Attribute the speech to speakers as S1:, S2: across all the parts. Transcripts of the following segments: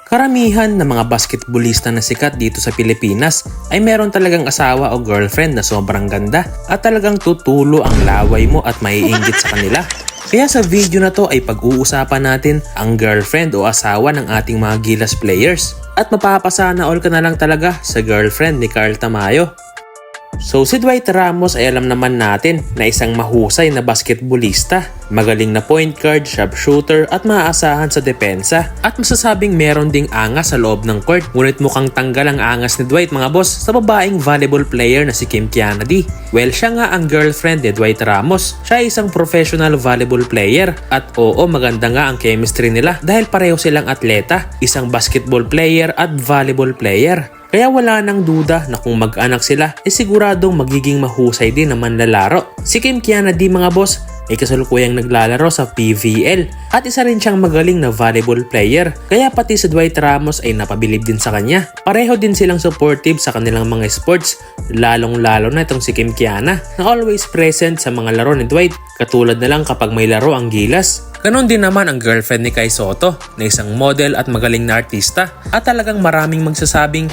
S1: Karamihan ng mga basketballista na sikat dito sa Pilipinas ay meron talagang asawa o girlfriend na sobrang ganda at talagang tutulo ang laway mo at maiinggit sa kanila. Kaya sa video na to ay pag-uusapan natin ang girlfriend o asawa ng ating mga Gilas players. At mapapasana all ka na lang talaga sa girlfriend ni Carl Tamayo. So si Dwight Ramos ay alam naman natin na isang mahusay na basketballista, magaling na point guard, sharpshooter at maaasahan sa depensa. At masasabing meron ding angas sa loob ng court, ngunit mukhang tanggal ang angas ni Dwight mga boss sa babaeng volleyball player na si Kim Kianadi. Well, siya nga ang girlfriend ni Dwight Ramos. Siya ay isang professional volleyball player at oo, maganda nga ang chemistry nila dahil pareho silang atleta, isang basketball player at volleyball player. Kaya wala nang duda na kung mag-anak sila ay siguradong magiging mahusay din na manlalaro. Si Kim Kianadi mga boss ay kasalukuyang naglalaro sa PVL at isa rin siyang magaling na volleyball player. Kaya pati si Dwight Ramos ay napabilib din sa kanya. Pareho din silang supportive sa kanilang mga sports, lalong-lalo na itong si Kim Kiana na always present sa mga laro ni Dwight, katulad na lang kapag may laro ang Gilas. Ganon din naman ang girlfriend ni Kai Sotto na isang model at magaling na artista at talagang maraming magsasabing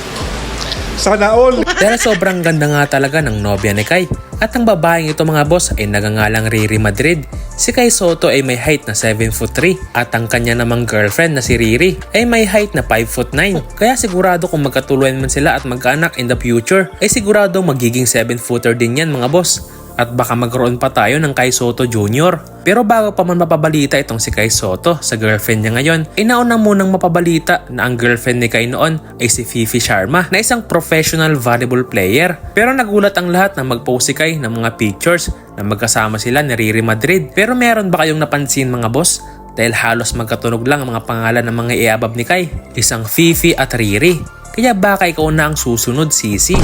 S2: sana all!
S1: Dahil sobrang ganda nga talaga ng nobya ni Kai. At ang babaeng ito mga boss ay nagangalang Riri Madrid. Si Kai Sotto ay may height na 7'3" at ang kanya namang girlfriend na si Riri ay may height na 5'9". Kaya sigurado kung magkatuluyan man sila at magkaanak in the future ay sigurado magiging 7-footer din yan mga boss. At baka magkaroon pa tayo ng Kai Sotto Jr. Pero bago pa man mapabalita itong si Kai Sotto sa girlfriend niya ngayon, ay nauna munang mapabalita na ang girlfriend ni Kai noon ay si Fifi Sharma na isang professional volleyball player. Pero nagulat ang lahat na mag-post si Kai ng mga pictures na magkasama sila ni Riri Madrid. Pero meron ba kayong napansin mga boss? Dahil halos magkatunog lang ang mga pangalan ng mga iabab ni Kai, isang Fifi at Riri. Kaya baka ikaw na ang susunod, Sisi.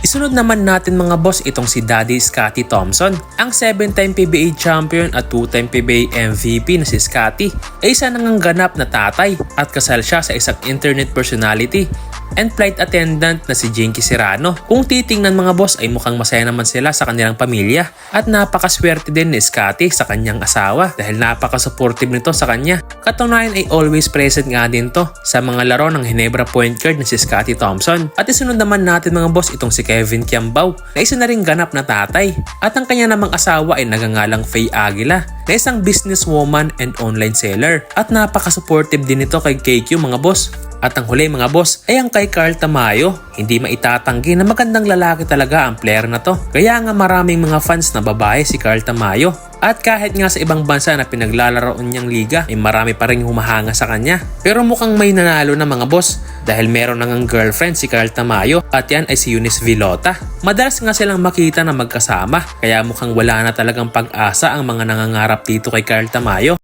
S1: Isunod naman natin mga boss itong si Daddy Scottie Thompson. Ang 7-time PBA champion at 2-time PBA MVP na si Scottie ay isa nang ganap na tatay at kasal siya sa isang internet personality and flight attendant na si Jinky Serrano. Kung titingnan mga boss ay mukhang masaya naman sila sa kanilang pamilya at napakaswerte din ni Scottie sa kanyang asawa dahil napaka-supportive nito sa kanya. Katunayan ay always present nga din to sa mga laro ng Ginebra point guard na si Scottie Thompson. At isunod naman natin mga boss itong si Kevin Kiambao na isa na ring ganap na tatay at ang kanya namang asawa ay nagangalang Faye Aguila na isang businesswoman and online seller at napaka-supportive din ito kay KQ mga boss. At ang huli mga boss ay ang kay Carl Tamayo. Hindi maitatanggi na magandang lalaki talaga ang player na to. Kaya nga maraming mga fans na babae si Carl Tamayo. At kahit nga sa ibang bansa na pinaglalaroan niyang liga ay marami pa rin humahanga sa kanya. Pero mukhang may nanalo na mga boss dahil meron nang girlfriend si Carl Tamayo at yan ay si Eunice Villota. Madalas nga silang makita na magkasama kaya mukhang wala na talagang pag-asa ang mga nangangarap dito kay Carl Tamayo.